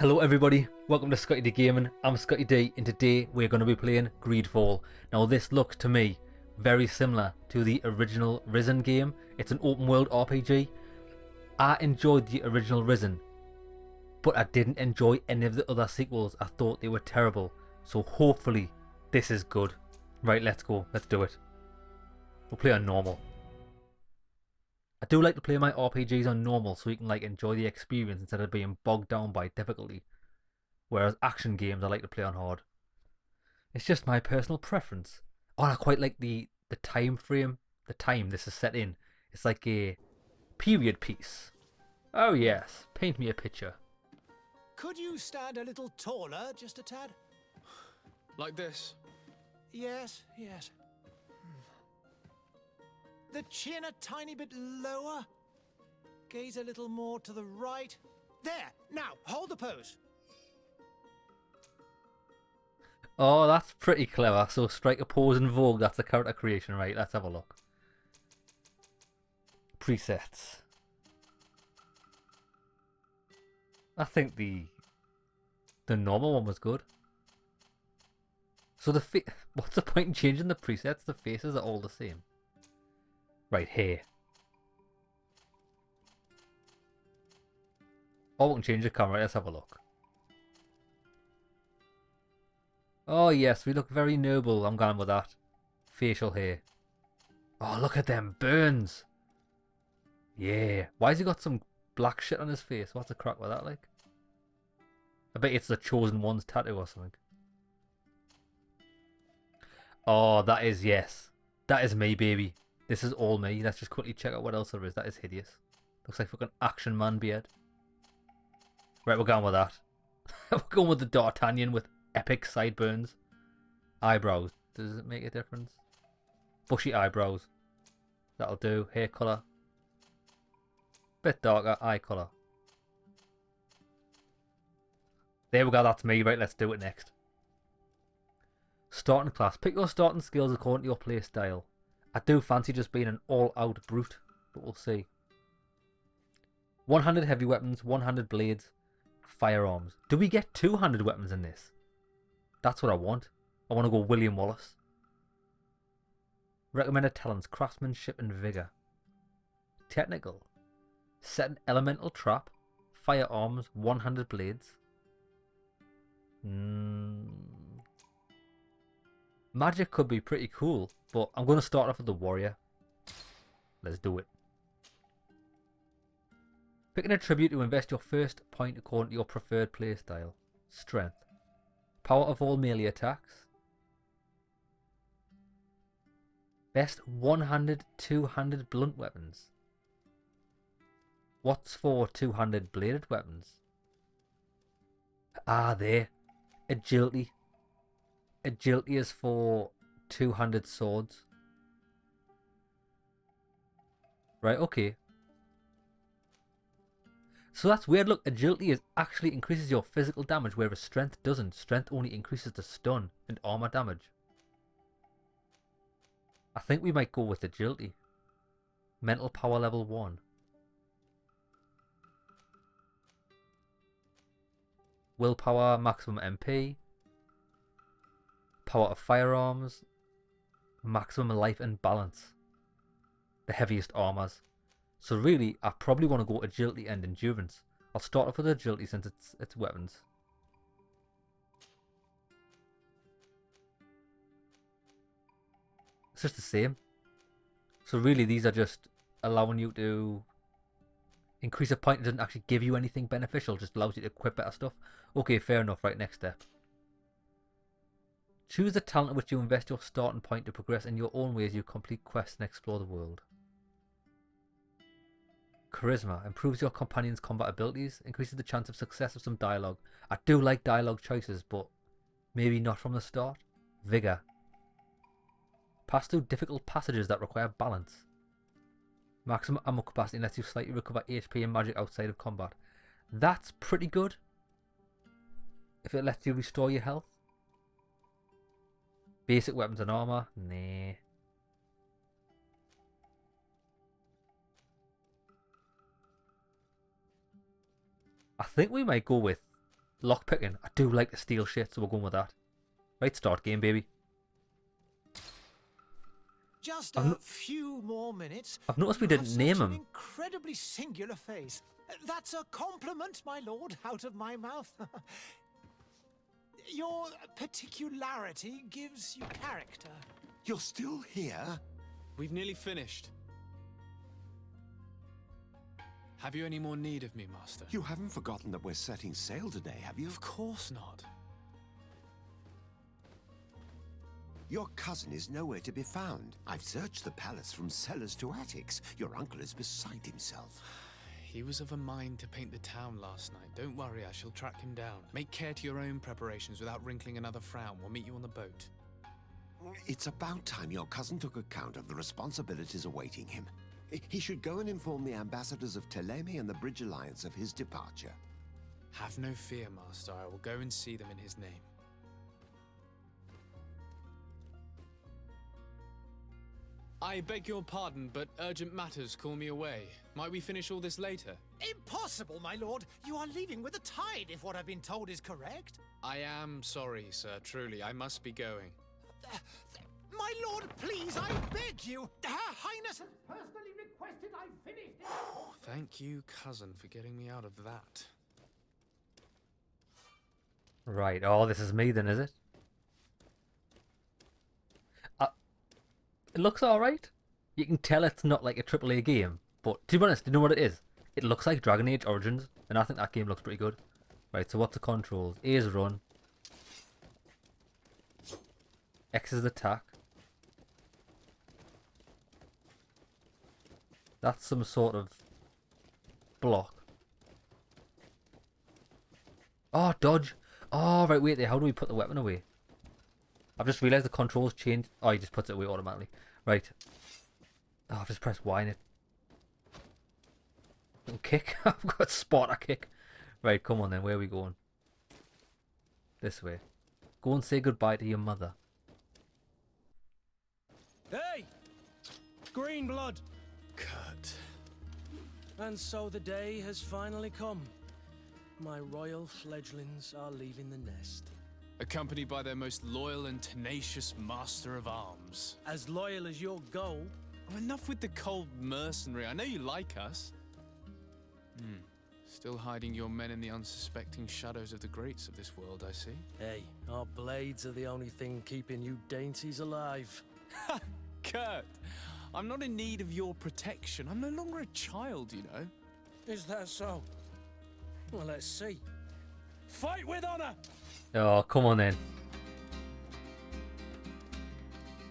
Hello everybody, welcome to ScottyDGaming. I'm Scotty D, and today we're going to be playing Greedfall. Now this looks to me very similar to the original Risen game. It's an open world RPG. I enjoyed the original Risen, but I didn't enjoy any of the other sequels. I thought they were terrible. So hopefully this is good. Right, let's go, let's do it. We'll play on normal. I do like to play my RPGs on normal so you can enjoy the experience instead of being bogged down by difficulty. Whereas action games I like to play on hard. It's just my personal preference. Oh, I quite like the time frame, the time this is set in. It's like a period piece. Oh yes, paint me a picture. Could you stand a little taller, just a tad? Like this? Yes. The chin a tiny bit lower. Gaze a little more to the right. There! Now, hold the pose. Oh, that's pretty clever. So strike a pose in Vogue, that's the character creation, right? Let's have a look. Presets. I think the normal one was good. So what's the point in changing the presets? The faces are all the same. Right here. Oh, we can change the camera. Let's have a look. Oh yes, we look very noble. I'm going with that. Facial hair. Oh, look at them burns. Yeah. Why has he got some black shit on his face? What's the crack with that like? I bet it's the Chosen One's tattoo or something. Oh, that is, yes. That is me, baby. This is all me. Let's just quickly check out what else there is. That is hideous. Looks like fucking Action Man beard. Right, we're going with that. We're going with the D'Artagnan with epic sideburns. Eyebrows. Does it make a difference? Bushy eyebrows. That'll do. Hair colour. Bit darker eye colour. There we go, that's me. Right, let's do it next. Starting class. Pick your starting skills according to your play style. I do fancy just being an all-out brute, but we'll see. 100 heavy weapons, 100 blades, firearms. Do we get 200 weapons in this? That's what I want. I want to go William Wallace. Recommended talents, craftsmanship and vigour. Technical. Set an elemental trap, firearms, 100 blades. Magic could be pretty cool, but I'm going to start off with the warrior. Let's do it. Pick an attribute to invest your first point according to your preferred playstyle. Strength. Power of all melee attacks. Best 100, 200 blunt weapons. What's for 200 bladed weapons? Ah, there. Agility. Agility is for 200 swords. Right, okay. So that's weird. Look, agility actually increases your physical damage, whereas strength doesn't. Strength only increases the stun and armor damage. I think we might go with agility. Mental power level 1. Willpower, maximum MP. Power of firearms. Maximum life and balance. The heaviest armors. So really, I probably want to go agility and endurance. I'll start off with agility since it's weapons. It's just the same. So really, these are just allowing you to increase a point. It doesn't actually give you anything beneficial. Just allows you to equip better stuff. Okay, fair enough. Right, next step. Choose the talent in which you invest your starting point to progress in your own way as you complete quests and explore the world. Charisma improves your companion's combat abilities, increases the chance of success of some dialogue. I do like dialogue choices, but maybe not from the start. Vigor. Pass through difficult passages that require balance. Maximum ammo capacity lets you slightly recover HP and magic outside of combat. That's pretty good. If it lets you restore your health. Basic weapons and armor. Nah. I think we might go with Lockpicking. I do like to steal shit, so we're going with that. Right, start game, baby. Just a few more minutes. I've noticed we You have didn't name such an him. incredibly singular face. That's a compliment, my lord, out of my mouth. Your particularity gives you character. You're still here? We've nearly finished. Have you any more need of me, Master? You haven't forgotten that we're setting sail today, have you? Of course not. Your cousin is nowhere to be found. I've searched the palace from cellars to attics. Your uncle is beside himself. He was of a mind to paint the town last night. Don't worry, I shall track him down. Make care to your own preparations without wrinkling another frown. We'll meet you on the boat. It's about time your cousin took account of the responsibilities awaiting him. He should go and inform the ambassadors of Telemi and the Bridge Alliance of his departure. Have no fear, Master. I will go and see them in his name. I beg your pardon, but urgent matters call me away. Might we finish all this later? Impossible, my lord. You are leaving with the tide, if what I've been told is correct. I am sorry, sir. Truly, I must be going. My lord, please, I beg you. Her Highness has personally requested I finish this. Thank you, cousin, for getting me out of that. Right. Oh, this is me then, is it? It looks alright. You can tell it's not like a AAA game. But to be honest, do you know what it is? It looks like Dragon Age Origins. And I think that game looks pretty good. Right, so what's the controls? A is run. X is attack. That's some sort of block. Oh, dodge. Oh, right, wait there. How do we put the weapon away? I've just realised the controls changed. Oh, he just puts it away automatically. Right. Oh, I've just pressed Y in it. And kick. I've got spot a kick. Right, come on then. Where are we going? This way. Go and say goodbye to your mother. Hey! Green blood! Kurt. And so the day has finally come. My royal fledglings are leaving the nest. Accompanied by their most loyal and tenacious master of arms. As loyal as your goal. Oh, enough with the cold mercenary. I know you like us. Still hiding your men in the unsuspecting shadows of the greats of this world, I see. Hey, our blades are the only thing keeping you dainties alive. Kurt, I'm not in need of your protection. I'm no longer a child, you know. Is that so? Well, let's see. Fight with honor! Oh, come on then.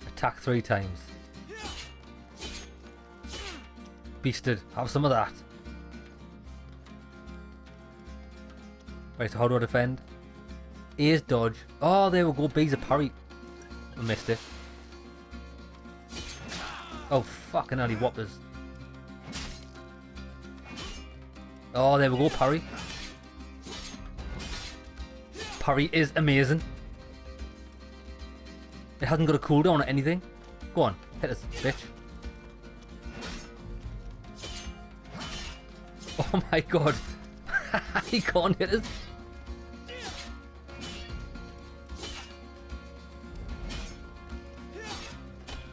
Attack 3 times. Beasted. Have some of that. Right, so how do I defend? A is dodge. Oh, there we go. B's a parry. I missed it. Oh, fucking hell, he whoppers. Oh, there we go. Parry. Parry is amazing. It hasn't got a cooldown or anything. Go on, hit us, bitch. Oh my god. He can't hit us.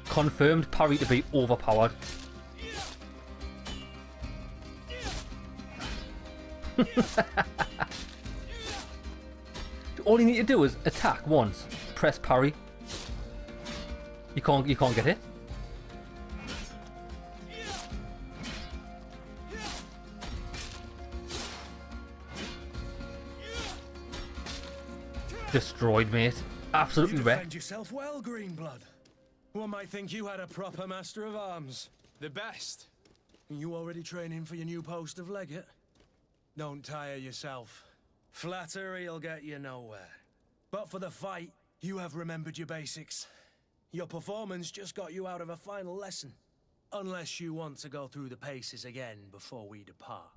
Confirmed parry to be overpowered. All you need to do is attack once, press parry. You can't get hit. Destroyed, mate. Absolutely You wrecked. defend yourself well, Greenblood. One might think you had a proper master of arms. The best. You already training for your new post of legate? Don't tire yourself. Flattery'll get you nowhere. But for the fight, you have remembered your basics. Your performance just got you out of a final lesson. Unless you want to go through the paces again before we depart.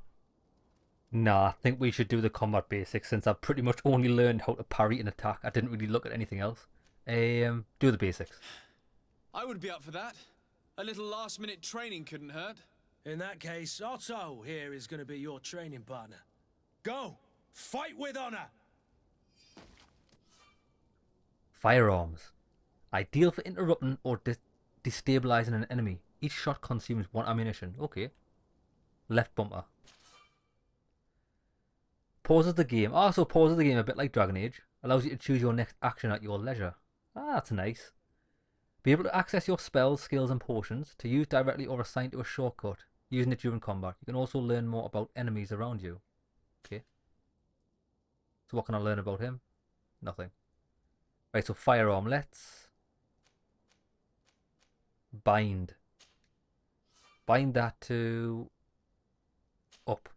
Nah, I think we should do the combat basics since I've pretty much only learned how to parry and attack. I didn't really look at anything else. Do the basics. I would be up for that. A little last-minute training couldn't hurt. In that case, Otto here is going to be your training partner. Go! Fight with honor! Firearms. Ideal for interrupting or destabilizing an enemy. Each shot consumes 1 ammunition. Okay. Left bumper. Pauses the game. Also pauses the game a bit like Dragon Age. Allows you to choose your next action at your leisure. Ah, that's nice. Be able to access your spells, skills and potions to use directly or assign to a shortcut, using it during combat. You can also learn more about enemies around you. Okay. So what can I learn about him? Nothing. Right, so firearm. Let's bind. Bind that to up.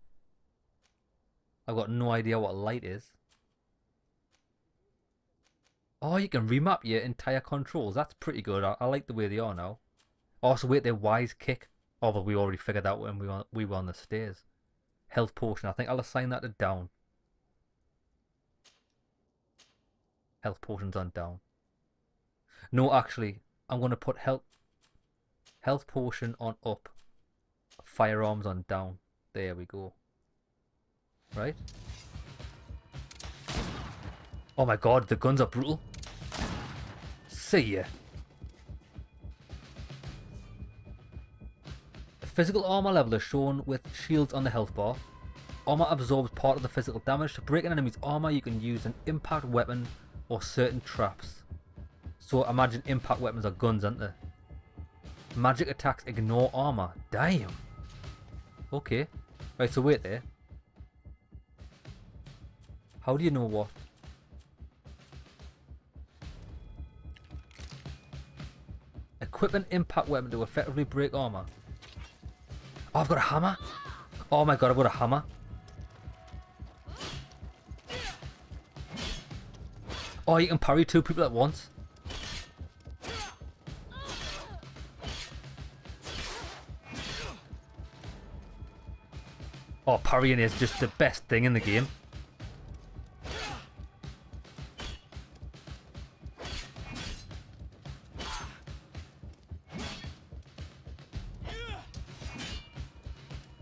I've got no idea what light is. Oh, you can remap your entire controls. That's pretty good. I like the way they are now. Also, wait, their wise kick. Oh, but we already figured out when we were on the stairs. Health potion. I think I'll assign that to down. Health potions on down. No, actually, I'm going to put health potion on up. Firearms on down. There we go. Right? Oh my god, the guns are brutal. See ya. The physical armor level is shown with shields on the health bar. Armor absorbs part of the physical damage. To break an enemy's armor, you can use an impact weapon or certain traps. So imagine impact weapons are guns, aren't they? Magic attacks ignore armor. Damn. Okay. Right, so wait there. How do you know what? Equip an impact weapon to effectively break armor. Oh, I've got a hammer. Oh my god, I've got a hammer. Oh, you can parry 2 people at once. Oh, parrying is just the best thing in the game.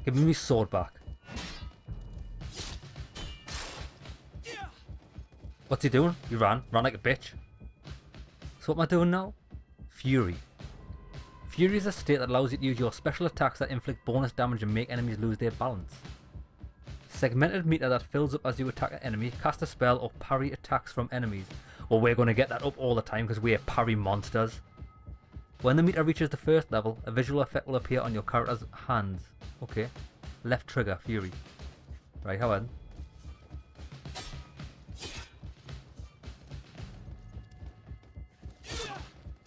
Give me my sword back. What's he doing? He ran like a bitch. So what am I doing now? Fury. Fury is a state that allows you to use your special attacks that inflict bonus damage and make enemies lose their balance. Segmented meter that fills up as you attack an enemy, cast a spell or parry attacks from enemies. Well, we're going to get that up all the time because we are parry monsters. When the meter reaches the first level, a visual effect will appear on your character's hands. Okay. Left trigger, Fury. Right, how on.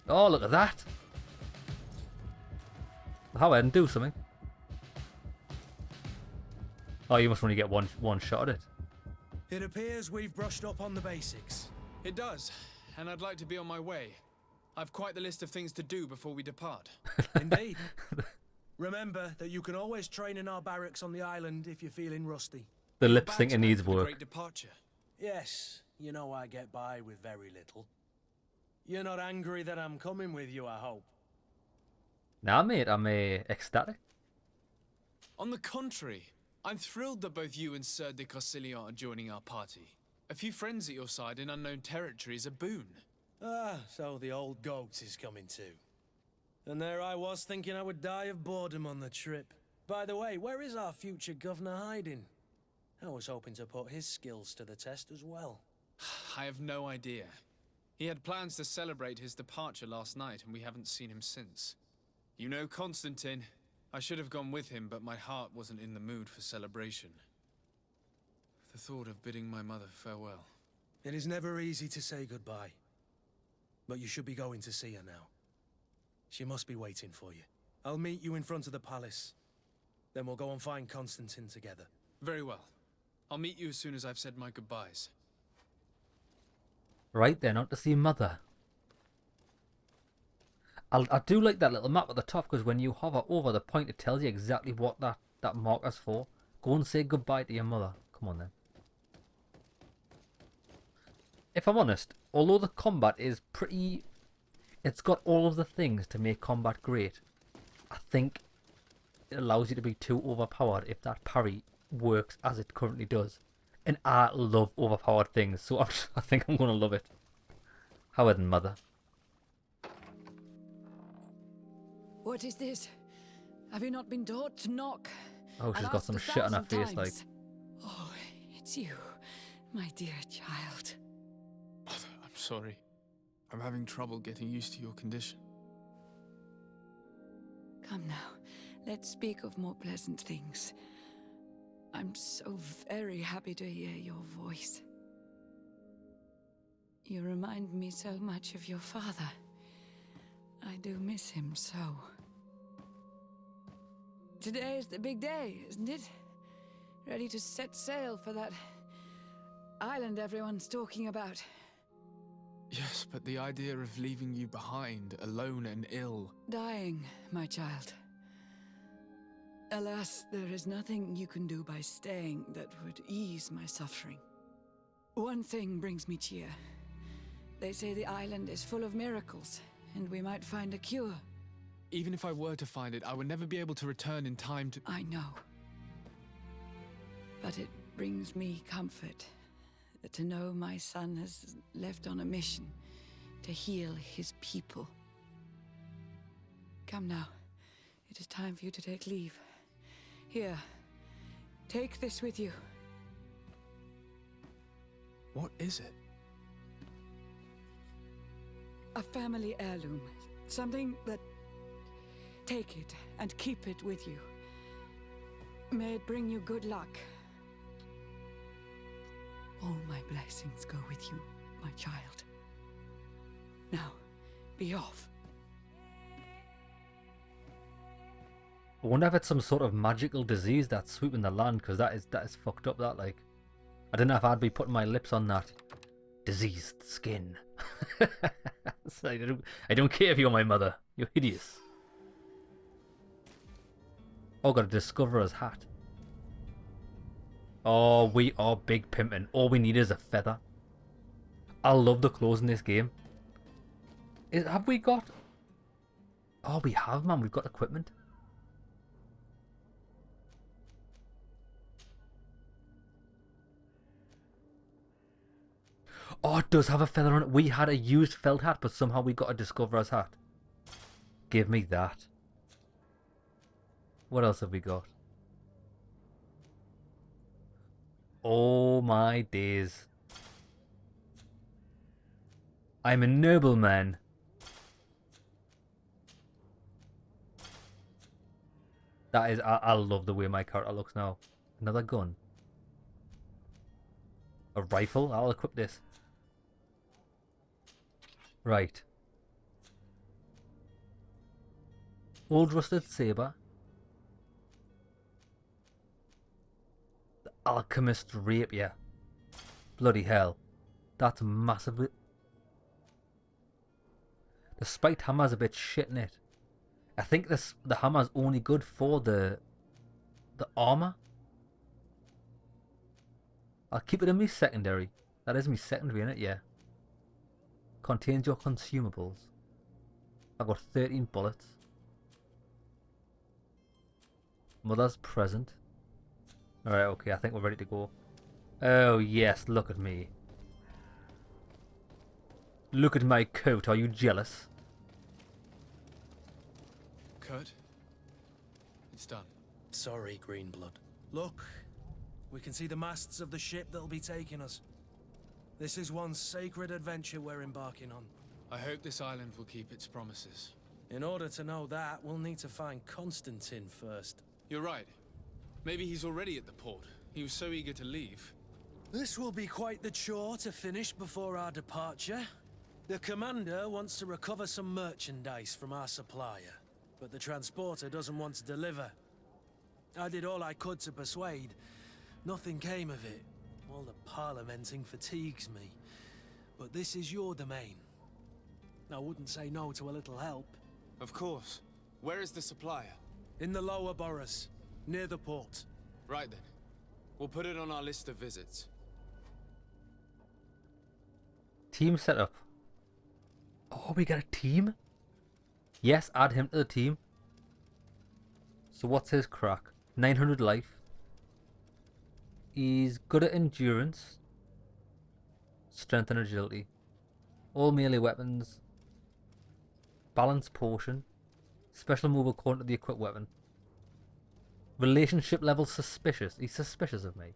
Oh, look at that! How on, do something. Oh, you must only get one shot at it. It appears we've brushed up on the basics. It does, and I'd like to be on my way. I've quite the list of things to do before we depart. Indeed. Remember that you can always train in our barracks on the island if you're feeling rusty. The lip About syncing needs for the work. Great departure. Yes, you know I get by with very little. You're not angry that I'm coming with you, I hope. Nah, mate, I'm ecstatic. On the contrary, I'm thrilled that both you and Sardet are joining our party. A few friends at your side in unknown territory is a boon. Ah, so the old goat is coming too. And there I was thinking I would die of boredom on the trip. By the way, where is our future governor hiding? I was hoping to put his skills to the test as well. I have no idea. He had plans to celebrate his departure last night, and we haven't seen him since. You know Constantine. I should have gone with him, but my heart wasn't in the mood for celebration. The thought of bidding my mother farewell. It is never easy to say goodbye. But you should be going to see her now. She must be waiting for you. I'll meet you in front of the palace. Then we'll go and find Constantine together. Very well. I'll meet you as soon as I've said my goodbyes. Right then, on to see Mother. I do like that little map at the top because when you hover over the point, it tells you exactly what that marker's for. Go and say goodbye to your mother. Come on then. If I'm honest, although the combat is pretty... It's got all of the things to make combat great. I think it allows you to be too overpowered if that parry works as it currently does. And I love overpowered things, so I think I'm going to love it. Howard and mother. What is this? Have you not been taught to knock? Oh, she's I've got some asked shit on her 1,000 face, like. times. Oh, it's you, my dear child. Mother, I'm sorry. I'm having trouble getting used to your condition. Come now, let's speak of more pleasant things. I'm so very happy to hear your voice. You remind me so much of your father. I do miss him so. Today is the big day, isn't it? Ready to set sail for that island everyone's talking about. Yes, but the idea of leaving you behind, alone and ill... Dying, my child. Alas, there is nothing you can do by staying that would ease my suffering. One thing brings me cheer. They say the island is full of miracles, and we might find a cure. Even if I were to find it, I would never be able to return in time to... I know. But it brings me comfort to know my son has left on a mission to heal his people. Come now. It is time for you to take leave. Here, take this with you. What is it? A family heirloom. Something that... Take it and keep it with you. May it bring you good luck. All my blessings go with you, my child. Now, be off. I wonder if it's some sort of magical disease that's sweeping the land, because that is fucked up, that, like. I don't know if I'd be putting my lips on that. Diseased skin. It's like, I don't care if you're my mother. You're hideous. Oh, got a discoverer's hat. Oh, we are big pimping. All we need is a feather. I love the clothes in this game. Have we got... Oh, we have, man. We've got equipment. Oh, it does have a feather on it. We had a used felt hat, but somehow we got a discoverer's hat. Give me that. What else have we got? Oh my days. I'm a nobleman. That is, I love the way my character looks now. Another gun. A rifle? I'll equip this. Right. Old rusted saber. The alchemist rapier. Bloody hell. That's massively... The spiked hammer's a bit shit in it. I think the hammer's only good for the armor. I'll keep it in my secondary. That is my secondary in it, yeah. Contains your consumables. I've got 13 bullets. Mother's present. Alright, okay, I think we're ready to go. Oh yes, look at me. Look at my coat, are you jealous? Kurt? It's done. Sorry, Greenblood. Look, we can see the masts of the ship that'll be taking us. This is one sacred adventure we're embarking on. I hope this island will keep its promises. In order to know that, we'll need to find Constantine first. You're right. Maybe he's already at the port. He was so eager to leave. This will be quite the chore to finish before our departure. The commander wants to recover some merchandise from our supplier, but the transporter doesn't want to deliver. I did all I could to persuade. Nothing came of it. All the parliamenting fatigues me. But this is your domain. I wouldn't say no to a little help. Of course. Where is the supplier? In the lower boroughs, near the port. Right then. We'll put it on our list of visits. Team setup. Oh, we got a team? Yes, add him to the team. So what's his crack? 900 life. He's good at endurance, strength and agility. All melee weapons. Balance potion. Special move according to the equipped weapon. Relationship level suspicious. He's suspicious of me.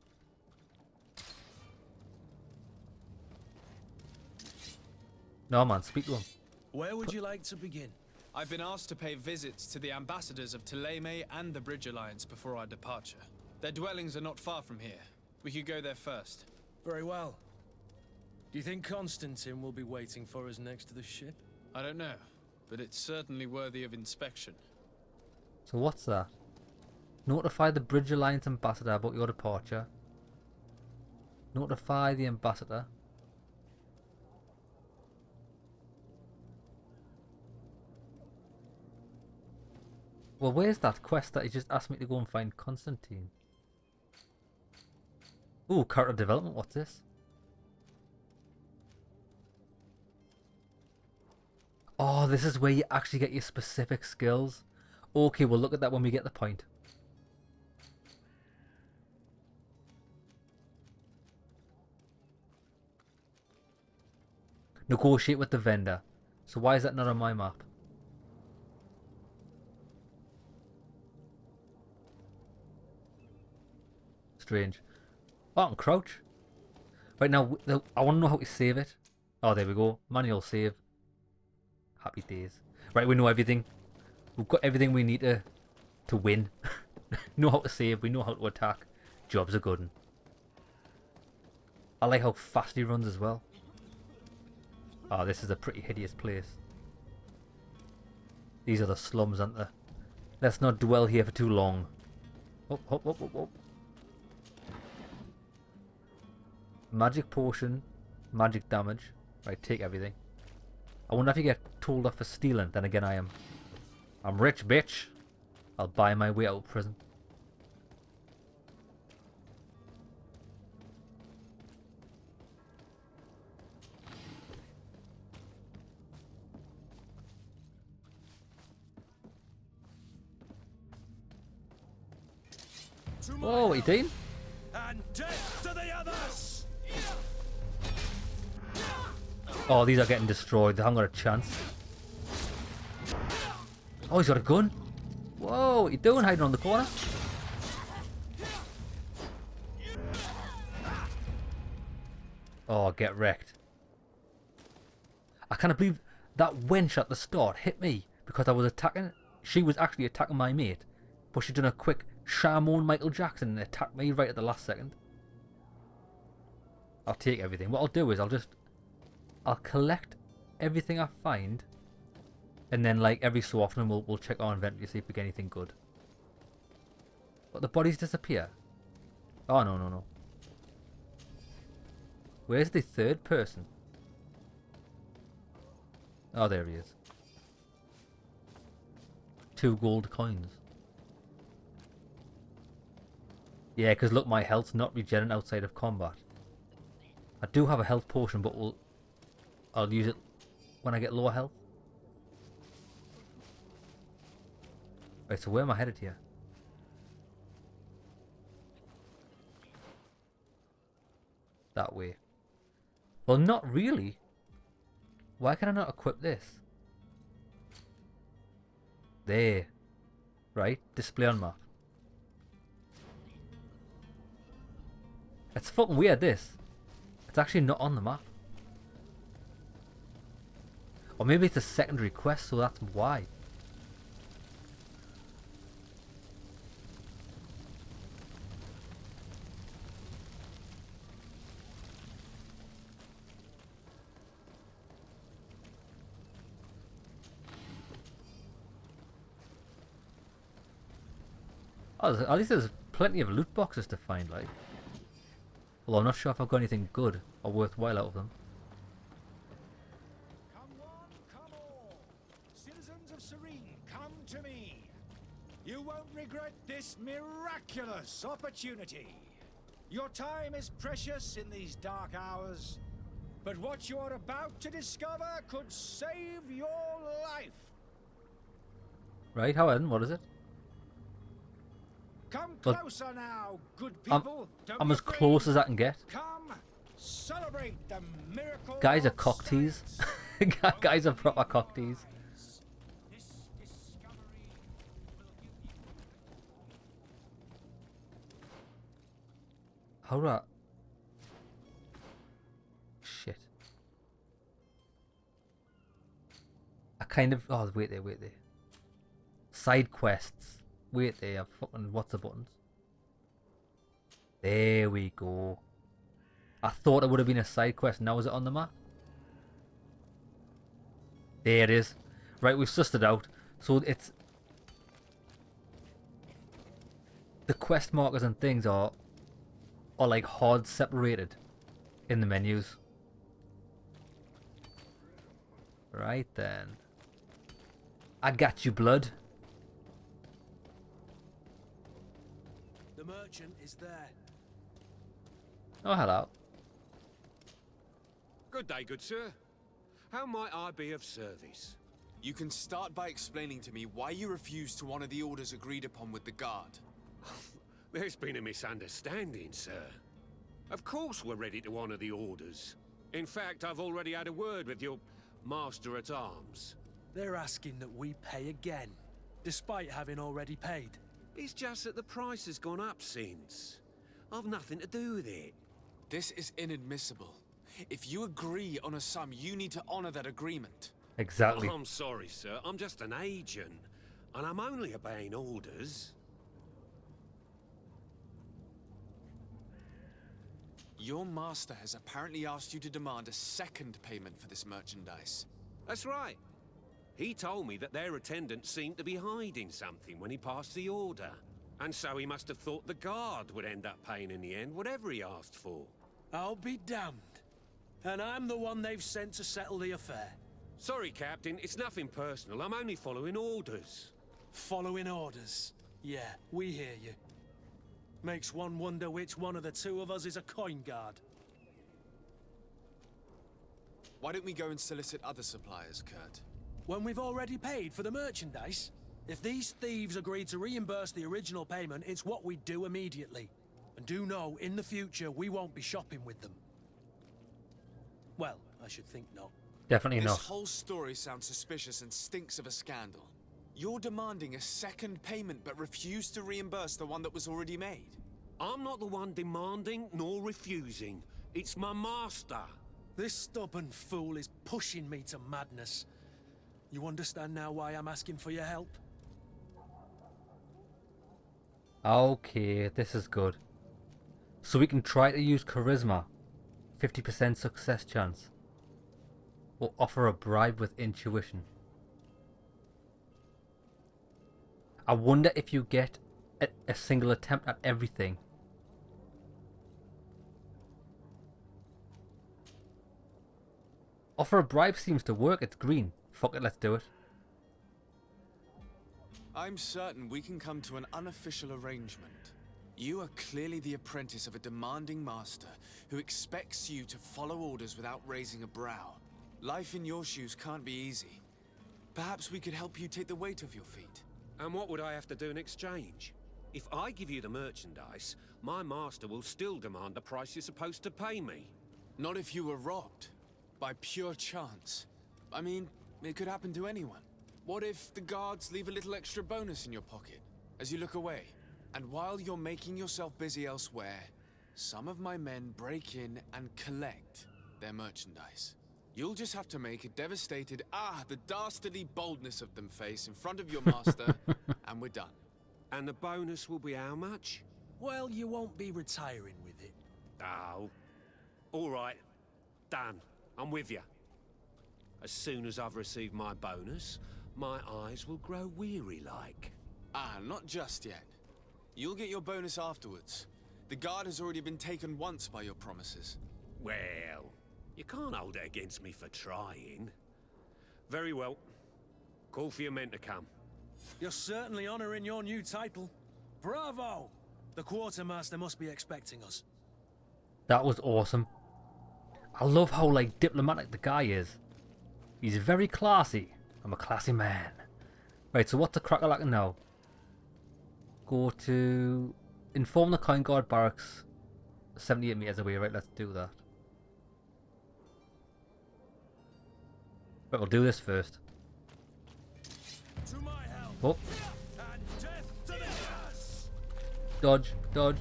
No man, speak to him. Where would you like to begin? I've been asked to pay visits to the ambassadors of Thélème and the Bridge Alliance before our departure. Their dwellings are not far from here. We could go there first. Very well. Do you think Constantine will be waiting for us next to the ship? I don't know, but it's certainly worthy of inspection. So what's that? Notify the Bridge Alliance ambassador about your departure. Notify the ambassador. Well, where's that quest that he just asked me to go and find Constantine? Ooh, character development, what's this? Oh, this is where you actually get your specific skills. Okay, we'll look at that when we get the point. Negotiate with the vendor. So why is that not on my map? Strange. Oh, I can crouch. Right now, I want to know how to save it. Oh, there we go. Manual save. Happy days. Right, we know everything. We've got everything we need to win. Know how to save. We know how to attack. Job's a good one. I like how fast he runs as well. Oh, this is a pretty hideous place. These are the slums, aren't they? Let's not dwell here for too long. Oh, oh, oh, oh, oh. Magic potion, magic damage. Right, take everything. I wonder if you get told off for stealing. Then again, I'm rich, bitch. I'll buy my way out of prison. Whoa, what are you doing? And death to the others! Oh, these are getting destroyed. They haven't got a chance. Oh, he's got a gun. Whoa, what are you doing hiding on the corner? Oh, get wrecked. I can't believe that wench at the start hit me because I was attacking. She was actually attacking my mate, but she done a quick Shamon Michael Jackson and attacked me right at the last second. I'll take everything. What I'll do is I'll collect everything I find, and then like every so often we'll check our inventory to see if we get anything good. But the bodies disappear. Oh no no no. Where's the third person? Oh, there he is. 2 gold coins. Yeah, because look, my health's not regenerating outside of combat. I do have a health potion, but I'll use it when I get lower health. Right, so where am I headed here? That way. Well, not really. Why can I not equip this? There. Right, display on map. It's fucking weird, this. It's actually not on the map. Or maybe it's a secondary quest, so that's why. Oh, at least there's plenty of loot boxes to find, like. Well, I'm not sure if I've got anything good or worthwhile out of them. Come one, come all. Citizens of Serene, come to me. You won't regret this miraculous opportunity. Your time is precious in these dark hours, but what you're about to discover could save your life. Right, Howard, what is it? Come Well, closer now, good people. Don't I'm be as afraid. close as I can get. Come, celebrate the miracle. Guys are of cocktease. science. Guys are proper cocktease. This discovery will give you. How do I... Shit. I kind of... Oh, wait there. Side quests. Wait there. Fucking... What's the buttons? There we go. I thought it would have been a side quest. Now is it on the map? There it is. Right, we've sussed it out. So it's... The quest markers and things are like hard separated in the menus. Right then. I got you, blood. The merchant is there. Oh, hello. Good day, good sir. How might I be of service? You can start by explaining to me why you refused to honor the orders agreed upon with the guard. There's been a misunderstanding, sir. Of course we're ready to honor the orders. In fact, I've already had a word with your master-at-arms. They're asking that we pay again, despite having already paid. It's just that the price has gone up since. I've nothing to do with it. This is inadmissible. If you agree on a sum, you need to honor that agreement. Exactly. I'm sorry, sir. I'm just an agent. And I'm only obeying orders. Your master has apparently asked you to demand a second payment for this merchandise. That's right. He told me that their attendant seemed to be hiding something when he passed the order. And so he must have thought the guard would end up paying in the end, whatever he asked for. I'll be damned. And I'm the one they've sent to settle the affair. Sorry, Captain, it's nothing personal. I'm only following orders. Following orders. Yeah, we hear you. Makes one wonder which one of the two of us is a coin guard. Why don't we go and solicit other suppliers, Kurt? When we've already paid for the merchandise? If these thieves agree to reimburse the original payment, it's what we do immediately. And do know, in the future, we won't be shopping with them. Well, I should think not. Definitely This not. whole story sounds suspicious and stinks of a scandal. You're demanding a second payment but refuse to reimburse the one that was already made. I'm not the one demanding nor refusing. It's my master. This stubborn fool is pushing me to madness. You understand now why I'm asking for your help? Okay, this is good. So we can try to use charisma. 50% success chance. Or offer a bribe with intuition. I wonder if you get a single attempt at everything. Offer a bribe seems to work. It's green. Fuck it, let's do it. I'm certain we can come to an unofficial arrangement. You are clearly the apprentice of a demanding master who expects you to follow orders without raising a brow. Life in your shoes can't be easy. Perhaps we could help you take the weight off your feet. And what would I have to do in exchange? If I give you the merchandise, my master will still demand the price you're supposed to pay me. Not if you were robbed. By pure chance. I mean, it could happen to anyone. What if the guards leave a little extra bonus in your pocket as you look away? And while you're making yourself busy elsewhere, some of my men break in and collect their merchandise. You'll just have to make a devastated, the dastardly boldness of them face in front of your master, and we're done. And the bonus will be how much? Well, you won't be retiring with it. Oh. All right. Done. I'm with you. As soon as I've received my bonus, my eyes will grow weary-like. Not just yet. You'll get your bonus afterwards. The guard has already been taken once by your promises. Well, you can't hold it against me for trying. Very well. Call for your men to come. You're certainly honoring your new title. Bravo! The quartermaster must be expecting us. That was awesome. I love how, like, diplomatic the guy is. He's very classy. I'm a classy man. Right, so what's the crack-a-lackin' now? Go to... Inform the coin guard barracks 78 meters away. Right, let's do that. But we'll do this first. To my help. Oh, And death to theirs. dodge, dodge.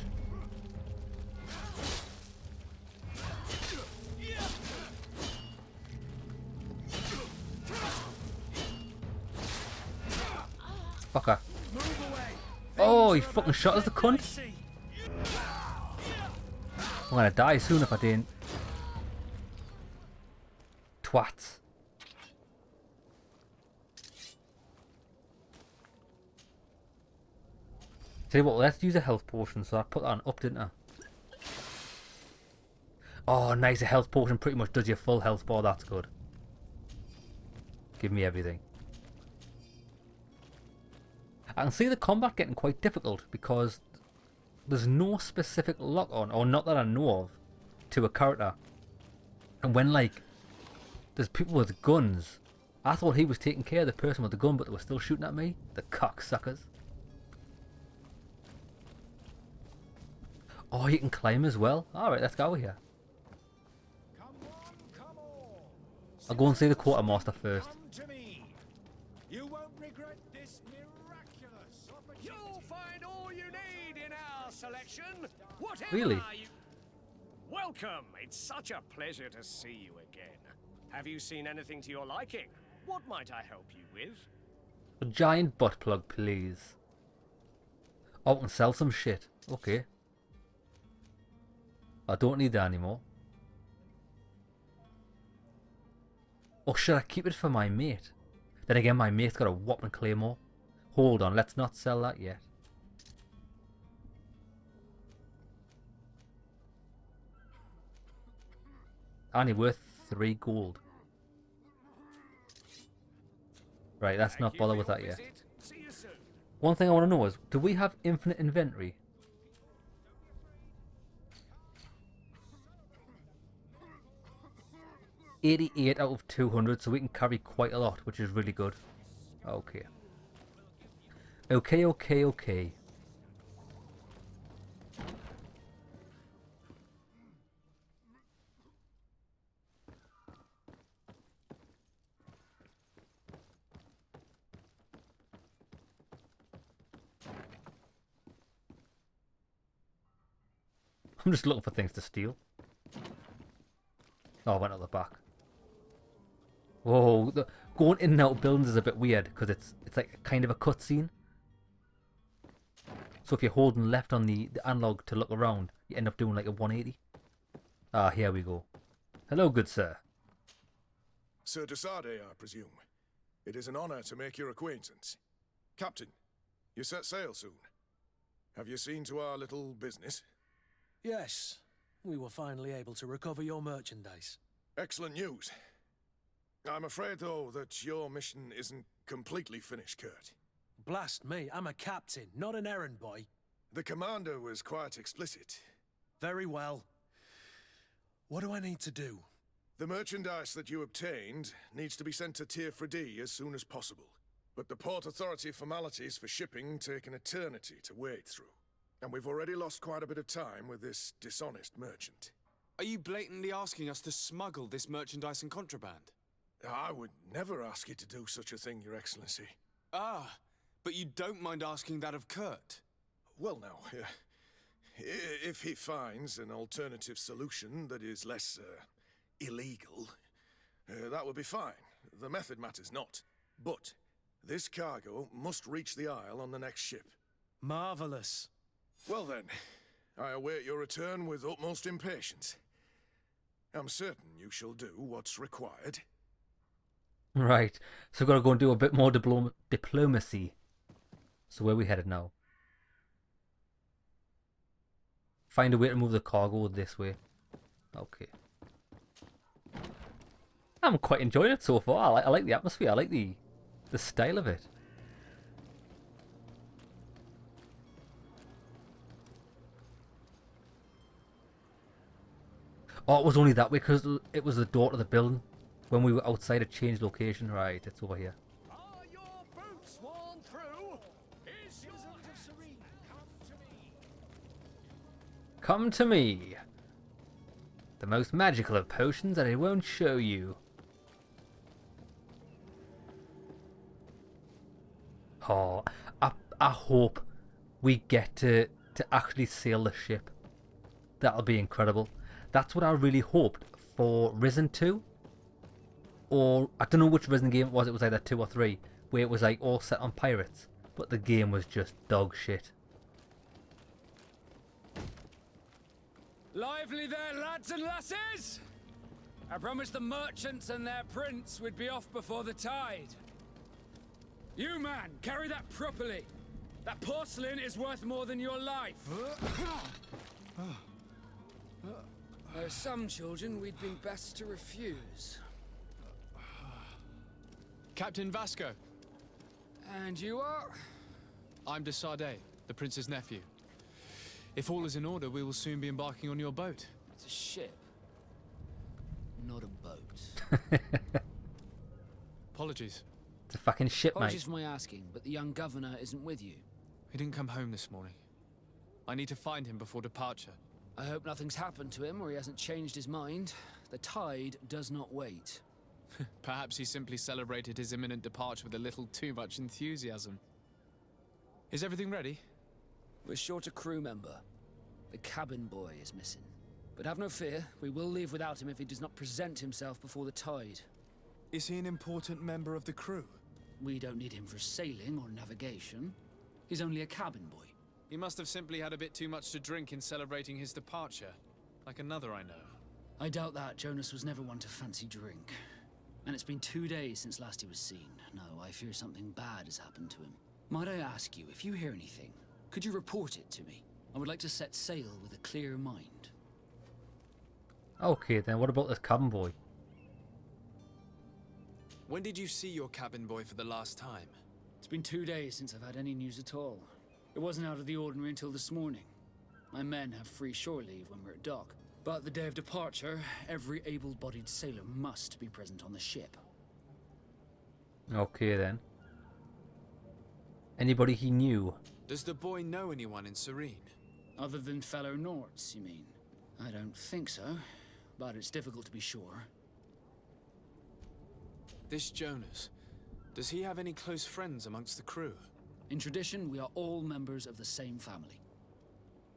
Fucker. Move away. Oh, he Things are fucking about shot to us, the get cunt. dicey. I'm gonna die soon if I didn't. Twats. Tell you what, let's use a health potion. So I put that on up, didn't I? Oh, nice. A health potion pretty much does your full health bar. That's good. Give me everything. I can see the combat getting quite difficult because there's no specific lock on, or not that I know of, to a character. And when, like, there's people with guns, I thought he was taking care of the person with the gun, but they were still shooting at me. The cocksuckers. Oh, you can climb as well. Alright, let's go here. Come on, come all. I'll go and see the quartermaster first. Come to me. You won't regret this miraculous opportunity. You'll find all you need in our selection. Whatever Really? you... Welcome. It's such a pleasure to see you again. Have you seen anything to your liking? What might I help you with? A giant butt plug, please. Oh, I can sell some shit. Okay. I don't need that anymore. Or should I keep it for my mate? Then again, my mate's got a whopping claymore. Hold on, let's not sell that yet. Only worth 3 gold. Right, let's not bother with that yet. See you soon. One thing I want to know is, do we have infinite inventory? $88 out of 200, so we can carry quite a lot, which is really good. Okay. Okay. I'm just looking for things to steal. Oh, I went out the back. Whoa, going in and out of buildings is a bit weird because it's like kind of a cutscene. So if you're holding left on the analog to look around, you end up doing like a 180. Ah, here we go. Hello, good sir. Sir de Sardet, I presume. It is an honor to make your acquaintance. Captain, you set sail soon. Have you seen to our little business? Yes, we were finally able to recover your merchandise. Excellent news. I'm afraid, though, that your mission isn't completely finished, Kurt. Blast me, I'm a captain, not an errand boy. The commander was quite explicit. Very well. What do I need to do? The merchandise that you obtained needs to be sent to Tier 4D as soon as possible. But the Port Authority formalities for shipping take an eternity to wade through. And we've already lost quite a bit of time with this dishonest merchant. Are you blatantly asking us to smuggle this merchandise and contraband? I would never ask you to do such a thing, Your Excellency. Ah, but you don't mind asking that of Kurt? Well, now, if he finds an alternative solution that is less illegal, that would be fine. The method matters not. But this cargo must reach the Isle on the next ship. Marvelous. Well then, I await your return with utmost impatience. I'm certain you shall do what's required. Right, so we've got to go and do a bit more diplomacy. So where are we headed now? Find a way to move the cargo this way. Okay. I'm quite enjoying it so far. I like the atmosphere. I like the style of it. Oh, it was only that way because it was the door to the building. When we were outside a changed location. Right, it's over here. Are your boots worn through? Is your... Citizens of Serene, come to me. Come to me. The most magical of potions that I won't show you. Oh, I hope we get to actually sail the ship. That'll be incredible. That's what I really hoped for Risen 2. Or, I don't know which Risen game it was either 2 or 3, where it was like all set on pirates, but the game was just dog shit. Lively there, lads and lasses! I promised the merchants and their prince we'd be off before the tide. You, man, carry that properly. That porcelain is worth more than your life. There are some children we'd been best to refuse. Captain Vasco. And you are? I'm de Sardet, the prince's nephew. If all is in order, we will soon be embarking on your boat. It's a ship, not a boat. Apologies. It's a fucking ship, mate. Apologies for my asking, but the young governor isn't with you. He didn't come home this morning. I need to find him before departure. I hope nothing's happened to him or he hasn't changed his mind. The tide does not wait. Perhaps he simply celebrated his imminent departure with a little too much enthusiasm. Is everything ready? We're short a crew member. The cabin boy is missing. But have no fear, we will leave without him if he does not present himself before the tide. Is he an important member of the crew? We don't need him for sailing or navigation. He's only a cabin boy. He must have simply had a bit too much to drink in celebrating his departure. Like another I know. I doubt that. Jonas was never one to fancy drink. And it's been 2 days since last he was seen. No, I fear something bad has happened to him. Might I ask you, if you hear anything, could you report it to me? I would like to set sail with a clear mind. Okay, then what about this cabin boy? When did you see your cabin boy for the last time? It's been 2 days since I've had any news at all. It wasn't out of the ordinary until this morning. My men have free shore leave when we're at dock. But the day of departure, every able-bodied sailor must be present on the ship. Okay, then. Anybody he knew? Does the boy know anyone in Serene? Other than fellow Norts, you mean? I don't think so, but it's difficult to be sure. This Jonas, does he have any close friends amongst the crew? In tradition, we are all members of the same family.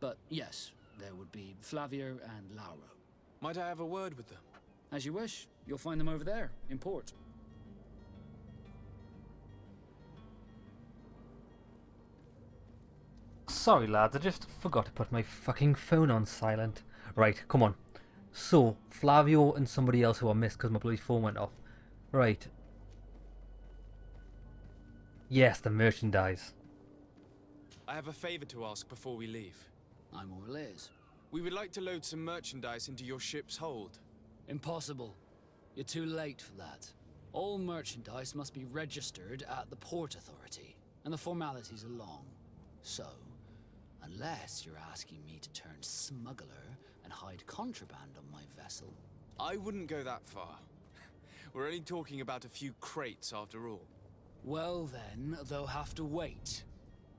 But yes, there would be Flavio and Lauro. Might I have a word with them? As you wish. You'll find them over there, in port. Sorry lads, I just forgot to put my fucking phone on silent. Right, come on. So, Flavio and somebody else who I missed because my bloody phone went off. Right. Yes, the merchandise. I have a favor to ask before we leave. I'm all ears. We would like to load some merchandise into your ship's hold. Impossible. You're too late for that. All merchandise must be registered at the Port Authority, and the formalities are long. So, unless you're asking me to turn smuggler and hide contraband on my vessel. I wouldn't go that far. We're only talking about a few crates after all. Well then, they'll have to wait.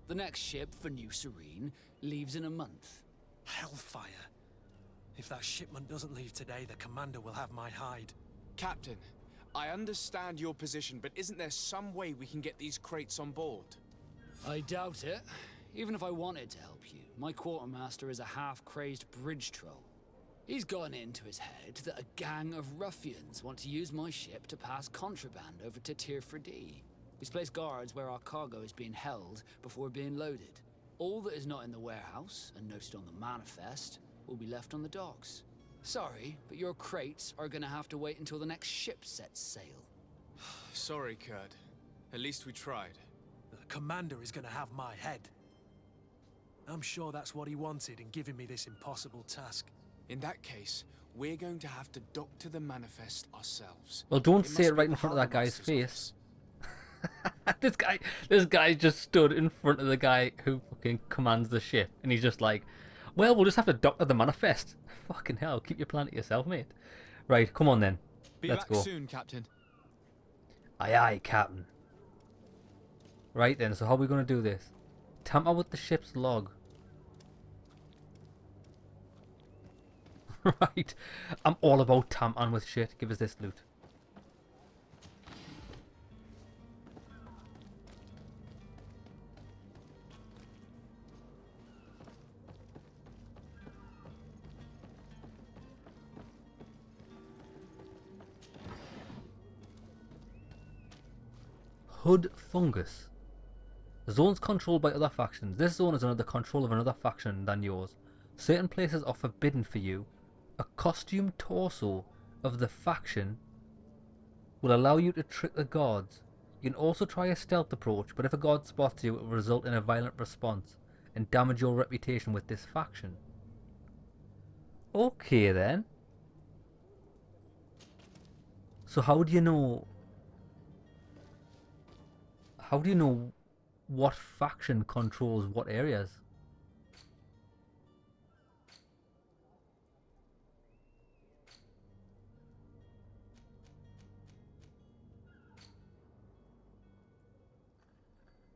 The next ship for New Serene leaves in a month. Hellfire. If that shipment doesn't leave today, the commander will have my hide. Captain, I understand your position, but isn't there some way we can get these crates on board? I doubt it. Even if I wanted to help you, my quartermaster is a half-crazed bridge troll. He's gotten into his head that a gang of ruffians want to use my ship to pass contraband over to Tier 4D. He's placed guards where our cargo is being held before being loaded. All that is not in the warehouse, and noted on the manifest, will be left on the docks. Sorry, but your crates are gonna have to wait until the next ship sets sail. Sorry, Kurt. At least we tried. The commander is gonna have my head. I'm sure that's what he wanted in giving me this impossible task. In that case, we're going to have to doctor the manifest ourselves. Well, don't say it right in front of that guy's face. This guy just stood in front of the guy who fucking commands the ship, and he's just like, well, we'll just have to doctor the manifest. Fucking hell, keep your plan to yourself, mate. Right, come on then. Let's go. Be back soon, Captain. Aye aye, Captain. Right then, so how are we going to do this? Tamper with the ship's log. Right, I'm all about tampering with shit. Give us this loot. Hood Fungus. The zone's controlled by other factions. This zone is under the control of another faction than yours. Certain places are forbidden for you. A costume torso of the faction will allow you to trick the guards. You can also try a stealth approach, but if a guard spots you, it will result in a violent response and damage your reputation with this faction. Okay then. So how do you know... How do you know what faction controls what areas?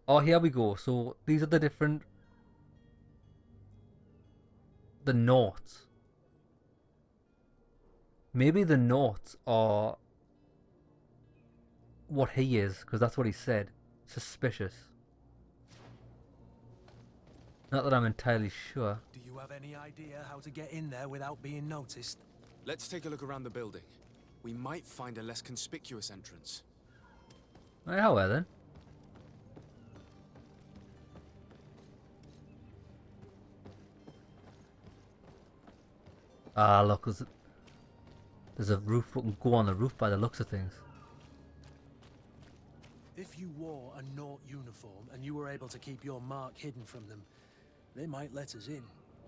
Oh, here we go. So these are the different... The Norts. Maybe the Norts are what he is, because that's what he said. Suspicious. Not that I'm entirely sure. Do you have any idea how to get in there without being noticed? Let's take a look around the building. We might find a less conspicuous entrance. Right, how well then? Ah, look, there's a roof. We can go on the roof by the looks of things. If you wore a Nort uniform and you were able to keep your mark hidden from them, they might let us in,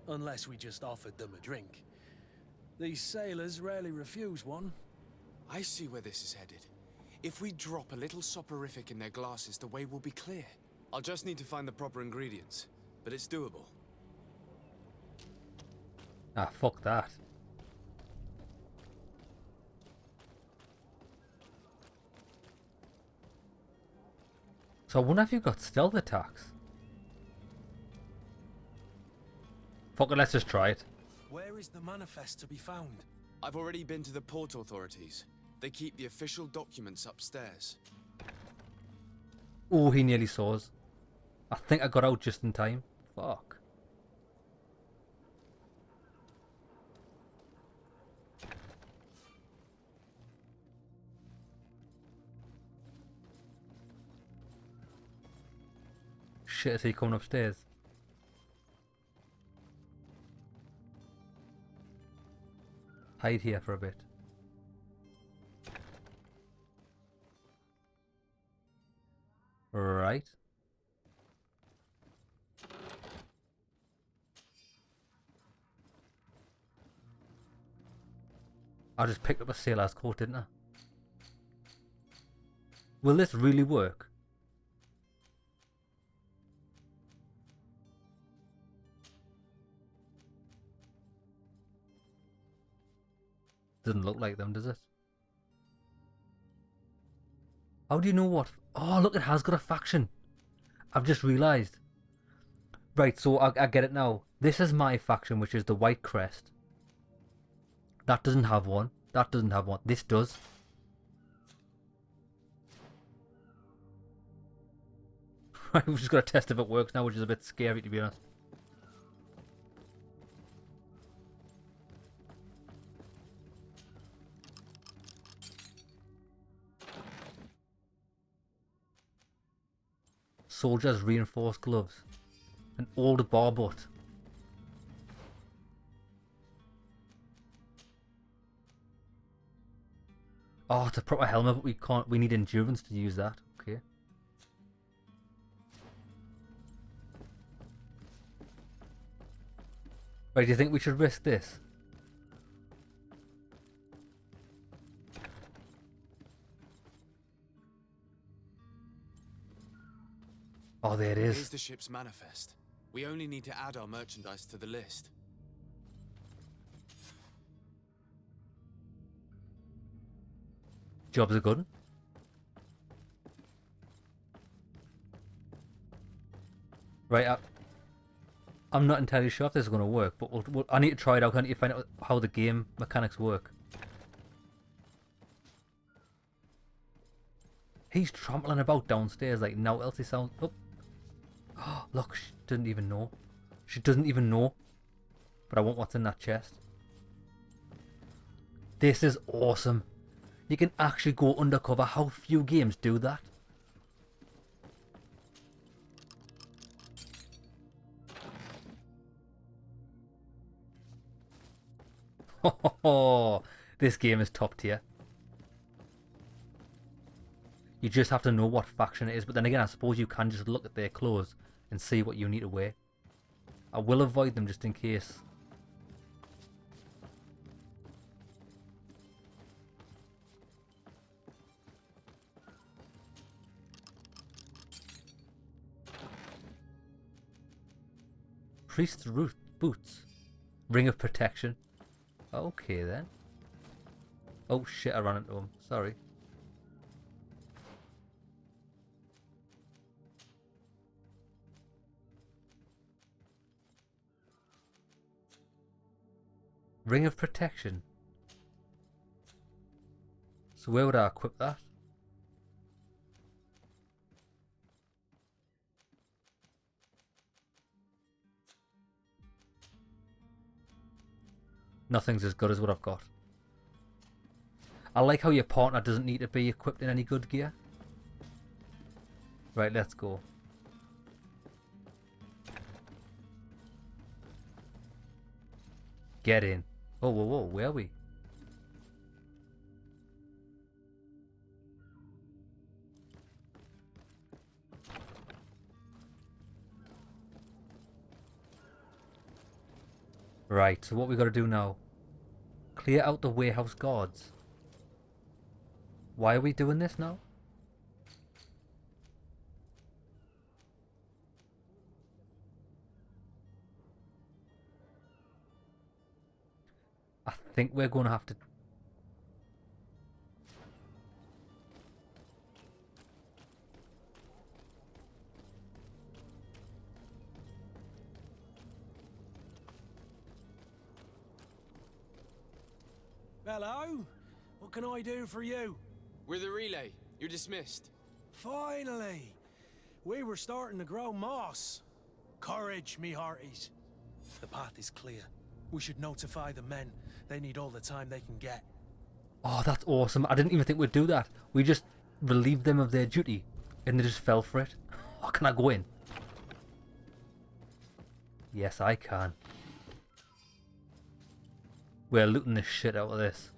unless we just offered them a drink. These sailors rarely refuse one. I see where this is headed. If we drop a little soporific in their glasses, the way will be clear. I'll just need to find the proper ingredients, but it's doable. Ah, fuck that. So I wonder if you've got stealth attacks. Fuck it, let's just try it. Where is the manifest to be found? I've already been to the port authorities. They keep the official documents upstairs. Oh, he nearly saw us. I think I got out just in time. Fuck. Shit, is he coming upstairs? Hide here for a bit. Right. I just picked up a sailor's coat, didn't I? Will this really work? Doesn't look like them, does it? How do you know what? Oh, look, it has got a faction. I've just realised. Right, so I get it now. This is my faction, which is the White Crest. That doesn't have one. That doesn't have one. This does. Right, we've just got to test if it works now, which is a bit scary, to be honest. Soldiers reinforced gloves. An old barbot. Oh, it's a proper helmet, but we need endurance to use that. Okay. Right, do you think we should risk this? Oh, there it is. Here's the ship's manifest. We only need to add our merchandise to the list. Job's a good one. Right, I'm not entirely sure if this is going to work, but I need to try it out. I need to find out how the game mechanics work. He's trampling about downstairs like now else he sounds... Oh, look, she doesn't even know. She doesn't even know. But I want what's in that chest. This is awesome. You can actually go undercover. How few games do that? This game is top tier. You just have to know what faction it is, but then again, I suppose you can just look at their clothes and see what you need to wear. I will avoid them just in case. Priest's boots. Ring of protection. Okay then. Oh shit, I ran into him. Sorry. Ring of protection. So where would I equip that? Nothing's as good as what I've got. I like how your partner doesn't need to be equipped in any good gear. Right, let's go. Get in. Oh, whoa, whoa, where are we? Right, so what we got to do now? Clear out the warehouse guards. Why are we doing this now? I think we're going to have to... Hello? What can I do for you? We're the relay. You're dismissed. Finally! We were starting to grow moss. Courage, me hearties. The path is clear. We should notify the men. They need all the time they can get. Oh, that's awesome. I didn't even think we'd do that. We just relieved them of their duty and they just fell for it. Oh, can I go in? Yes, I can. We're looting the shit out of this.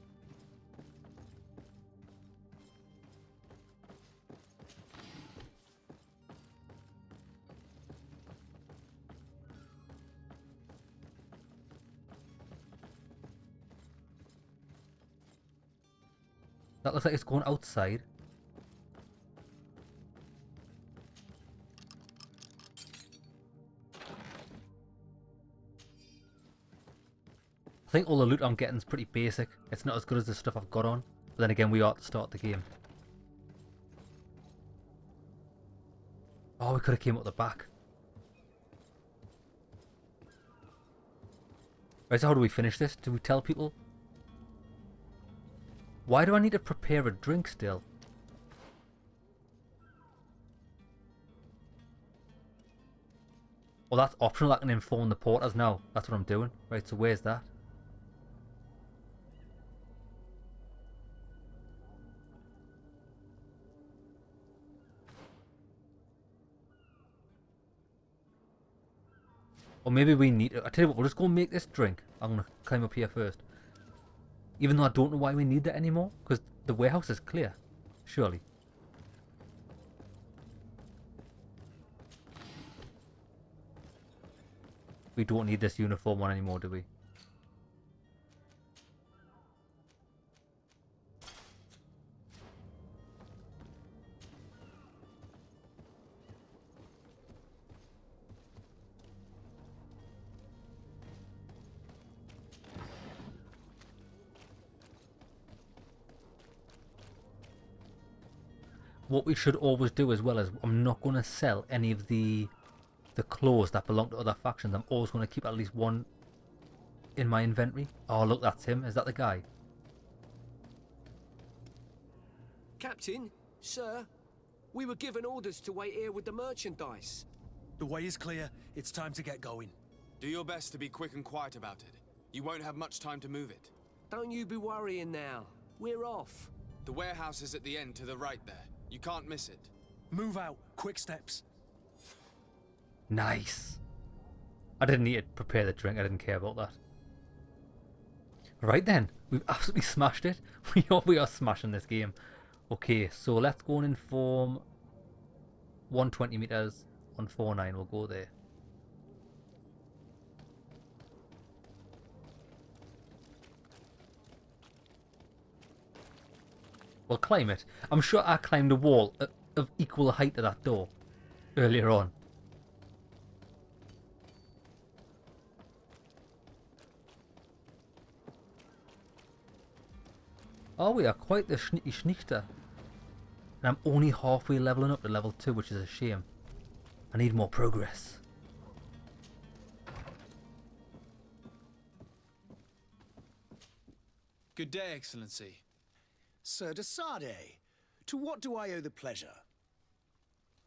That looks like it's going outside. I think all the loot I'm getting is pretty basic. It's not as good as the stuff I've got on. But then again, we are at the start of the game. Oh, we could have came up the back. Right, so how do we finish this? Do we tell people? Why do I need to prepare a drink still? Well, that's optional. I can inform the porters now. That's what I'm doing. Right, so where's that? Or maybe we need to... I tell you what, we'll just go make this drink. I'm going to climb up here first. Even though I don't know why we need that anymore. Because the warehouse is clear. Surely. We don't need this uniform one anymore, do we? What we should always do as well is I'm not going to sell any of the clothes that belong to other factions. I'm always going to keep at least one in my inventory. Oh, look, that's him. Is that the guy? Captain, sir, we were given orders to wait here with the merchandise. The way is clear. It's time to get going. Do your best to be quick and quiet about it. You won't have much time to move it. Don't you be worrying now. We're off. The warehouse is at the end to the right there. You can't miss it. Move out. Quick steps. Nice. I didn't need to prepare the drink. I didn't care about that. Right then, we've absolutely smashed it. We are smashing this game. Okay, so let's go and inform 120 meters on 49. We'll go there. We'll climb it. I'm sure I climbed a wall of equal height to that door earlier on. Oh, we are quite the sneaky schnichter. And I'm only halfway leveling up to level 2, which is a shame. I need more progress. Good day, Excellency. Sir de Sardet, to what do I owe the pleasure?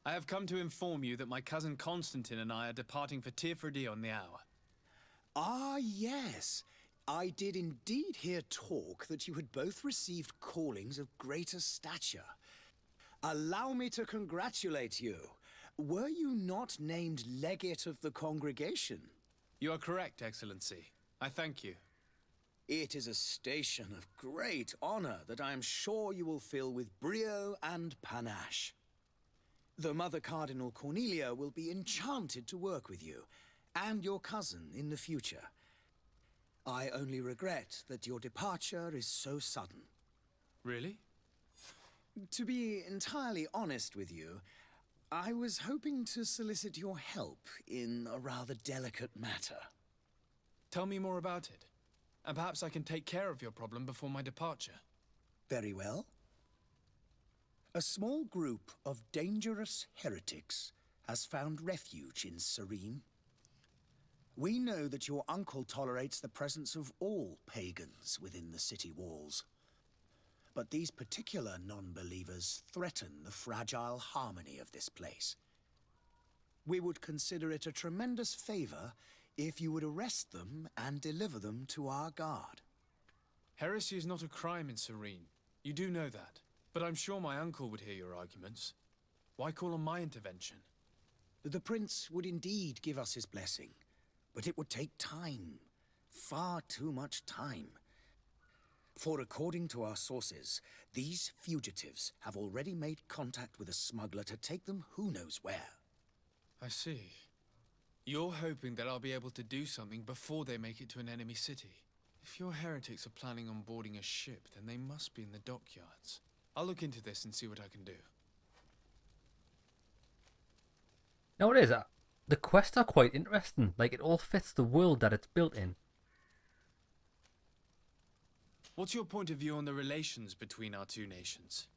I have come to inform you that my cousin Constantine and I are departing for Tirfredi on the hour. Ah, yes. I did indeed hear talk that you had both received callings of greater stature. Allow me to congratulate you. Were you not named legate of the congregation? You are correct, Excellency. I thank you. It is a station of great honor that I am sure you will fill with brio and panache. The Mother Cardinal Cornelia will be enchanted to work with you, and your cousin in the future. I only regret that your departure is so sudden. Really? To be entirely honest with you, I was hoping to solicit your help in a rather delicate matter. Tell me more about it, and perhaps I can take care of your problem before my departure. Very well. A small group of dangerous heretics has found refuge in Serene. We know that your uncle tolerates the presence of all pagans within the city walls. But these particular non-believers threaten the fragile harmony of this place. We would consider it a tremendous favor if you would arrest them and deliver them to our guard. Heresy is not a crime in Serene. You do know that. But I'm sure my uncle would hear your arguments. Why call on my intervention? The prince would indeed give us his blessing, but it would take time. Far too much time. For according to our sources, these fugitives have already made contact with a smuggler to take them who knows where. I see. You're hoping that I'll be able to do something before they make it to an enemy city. If your heretics are planning on boarding a ship, then they must be in the dockyards. I'll look into this and see what I can do. Now it is, the quests are quite interesting. Like, it all fits the world that it's built in. What's your point of view on the relations between our two nations?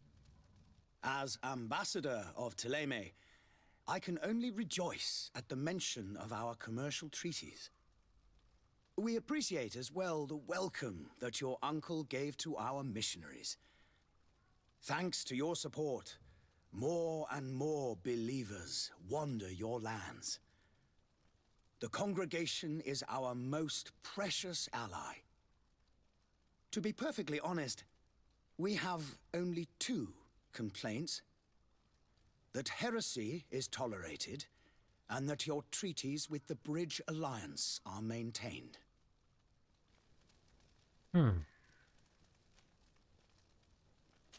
As ambassador of Thélème, I can only rejoice at the mention of our commercial treaties. We appreciate as well the welcome that your uncle gave to our missionaries. Thanks to your support, more and more believers wander your lands. The congregation is our most precious ally. To be perfectly honest, we have only two complaints. That heresy is tolerated, and that your treaties with the Bridge Alliance are maintained.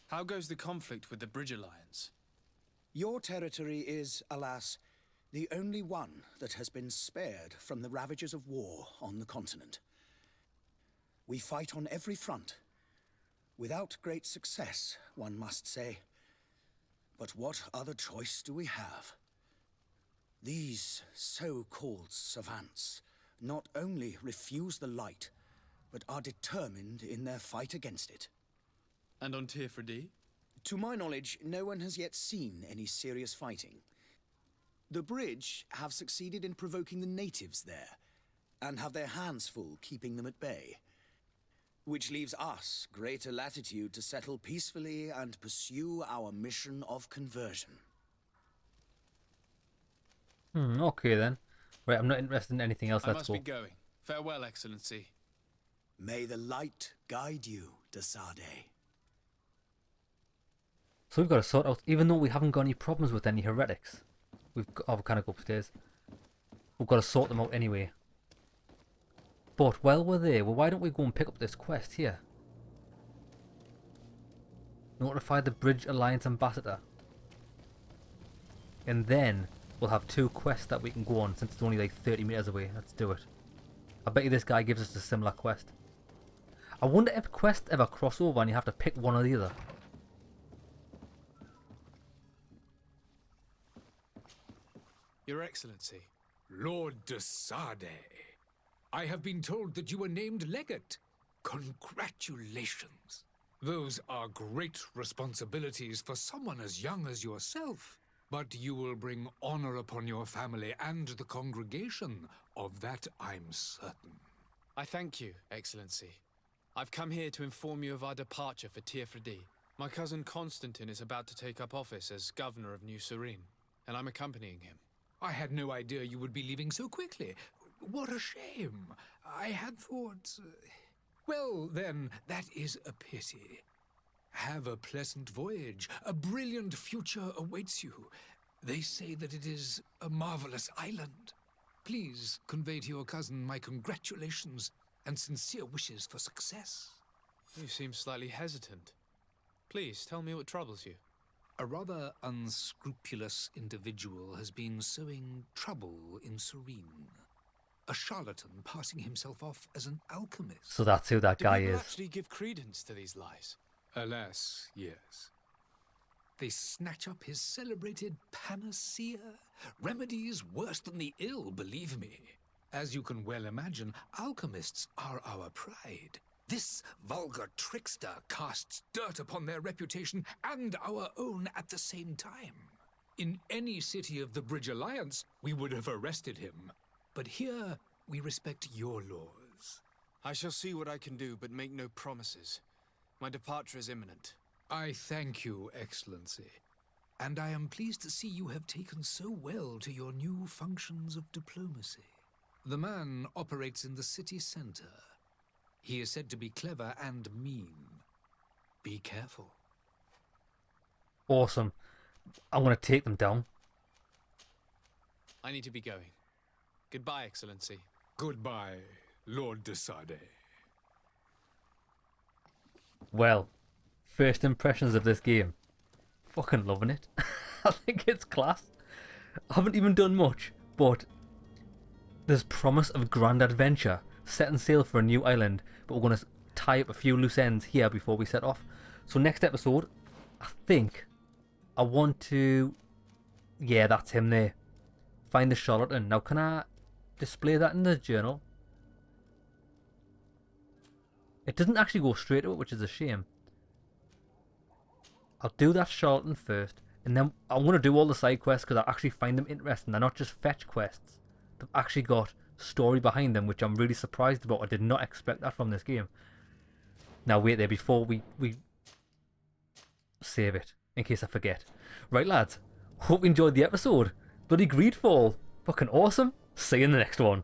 How goes the conflict with the Bridge Alliance? Your territory is, alas, the only one that has been spared from the ravages of war on the continent. We fight on every front. Without great success, one must say. But what other choice do we have? These so-called savants not only refuse the light, but are determined in their fight against it. And on Tirfredi? To my knowledge, no one has yet seen any serious fighting. The Bridge have succeeded in provoking the natives there, and have their hands full keeping them at bay. Which leaves us greater latitude to settle peacefully and pursue our mission of conversion. Okay then. Right, I'm not interested in anything else. I Let's must go. be going. Farewell, Excellency. May the light guide you, de Sardet. So we've got to sort out, even though we haven't got any problems with any heretics. I'll kind of go upstairs. We've got to sort them out anyway. But while we're there, well, why don't we go and pick up this quest here? Notify the Bridge Alliance Ambassador. And then we'll have 2 quests that we can go on since it's only like 30 meters away. Let's do it. I bet you this guy gives us a similar quest. I wonder if quests ever cross over and you have to pick one or the other. Your Excellency. Lord de Sardet, I have been told that you were named legate. Congratulations. Those are great responsibilities for someone as young as yourself. But you will bring honor upon your family and the congregation. Of that I'm certain. I thank you, Excellency. I've come here to inform you of our departure for Infiltrating. My cousin Constantine is about to take up office as governor of New Serene, and I'm accompanying him. I had no idea you would be leaving so quickly. What a shame. I had thought... Well, then, that is a pity. Have a pleasant voyage. A brilliant future awaits you. They say that it is a marvelous island. Please convey to your cousin my congratulations and sincere wishes for success. You seem slightly hesitant. Please, tell me what troubles you. A rather unscrupulous individual has been sowing trouble in Serene. A charlatan passing himself off as an alchemist. So that's who that guy Do people is. actually give credence to these lies? Alas, yes. They snatch up his celebrated panacea. Remedies worse than the ill, believe me. As you can well imagine, alchemists are our pride. This vulgar trickster casts dirt upon their reputation and our own at the same time. In any city of the Bridge Alliance, we would have arrested him. But here, we respect your laws. I shall see what I can do, but make no promises. My departure is imminent. I thank you, Excellency. And I am pleased to see you have taken so well to your new functions of diplomacy. The man operates in the city center. He is said to be clever and mean. Be careful. Awesome. I'm going to take them down. I need to be going. Goodbye, Excellency. Goodbye, Lord de Sardet. Well, first impressions of this game. Fucking loving it. I think it's class. I haven't even done much, but there's promise of grand adventure. Setting sail for a new island, but we're going to tie up a few loose ends here before we set off. So next episode, I think I want to... Yeah, that's him there. Find the charlatan. Now, can I display that in the journal? It doesn't actually go straight to it, which is a shame. I'll do that charlatan first, and then I'm going to do all the side quests because I actually find them interesting. They're not just fetch quests. They've actually got story behind them, which I'm really surprised about. I did not expect that from this game. Now wait there before we save it, in case I forget. Right lads, hope you enjoyed the episode. Bloody Greedfall. Fucking awesome. See you in the next one.